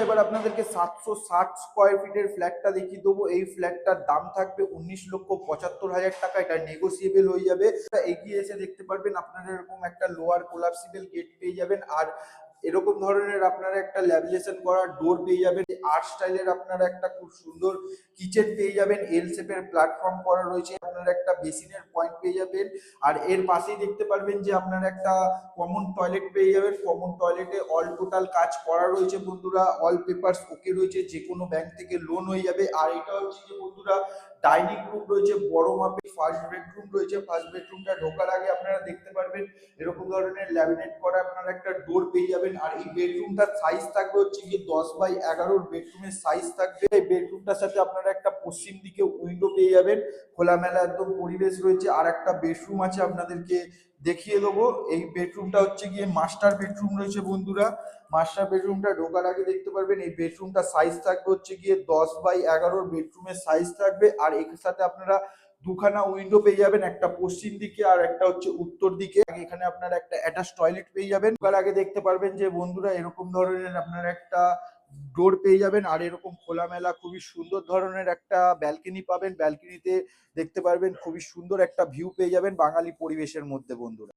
এবার আপনাদেরকে 760 স্কোয়ার ফিটের ফ্ল্যাটটা দেখিয়ে দেবো। এই ফ্ল্যাটটার দাম থাকবে 19,75,000 টাকা। এটা নেগোসিয়েবল হয়ে যাবে। এগিয়ে এসে দেখতে পারবেন আপনারা এরকম একটা লোয়ার কোলাপসিবল গেট পেয়ে যাবেন, আর এরকম ধরনের আপনারা একটা ল্যামিনেশন করা ডোর পেয়ে যাবেন। আর্ট স্টাইলের আপনারা একটা খুব সুন্দর কিচেন পেয়ে যাবেন, এল শেপের প্ল্যাটফর্ম করা রয়েছে, আপনারা একটা বেসিনের পয়েন্ট পেয়ে যাবেন। আর এর পাশেই দেখতে পারবেন যে আপনারা একটা কমন টয়লেট পেয়ে যাবেন। কমন টয়লেটে অল টোটাল কাজ করা রয়েছে বন্ধুরা, অল পেপারস ওকে রয়েছে, যে কোনো ব্যাংক থেকে লোন হয়ে যাবে। আর এটা হচ্ছে যে বন্ধুরা ডাইনিং রুম রয়েছে বড় মাপের। ফার্স্ট বেডরুম রয়েছে, ফার্স্ট বেডরুমটা ঢোকার আগে আপনারা দেখতে পারবেন এরকম ধরনের ল্যামিনেট করা আপনারা একটা ডোর পেয়ে যাবেন। আর এই বেডরুমটার সাইজ থাকবে হচ্ছে গিয়ে 10x11 বেডরুমের সাইজ থাকবে। এই বেডরুমটার সাথে আপনারা একটা পশ্চিম দিকে উইন্ডো পেয়ে যাবেন, খোলামেলা একদম পরিবেশ রয়েছে। আর একটা বেডরুম আছে আপনাদেরকে দেখিয়ে দেবো। এই বেডরুমটা হচ্ছে গিয়ে মাস্টার বেডরুম রয়েছে বন্ধুরা। মাস্টার বেডরুমটা ঢোকার আগে দেখতে পারবেন এই বেডরুমটা সাইজ থাকবে হচ্ছে গিয়ে 10x11 বেডরুমের সাইজ থাকবে। আর এর সাথে আপনারা দুখানা উইন্ডো পেয়ে যাবেন, একটা পশ্চিম দিকে আর একটা হচ্ছে উত্তর দিকে। এখানে আপনারা একটা অ্যাটাচ টয়লেট পেয়ে যাবেন। তার আগে দেখতে পারবেন যে বন্ধুরা এরকম ধরনের আপনারা একটা ডোর পেয়ে যাবেন, আর এরকম খোলামেলা খুবই সুন্দর ধরনের একটা ব্যালকনি পাবেন। ব্যালকনিতে দেখতে পারবেন খুবই সুন্দর একটা ভিউ পেয়ে যাবেন বাঙালি পরিবেশের মধ্যে বন্ধুরা।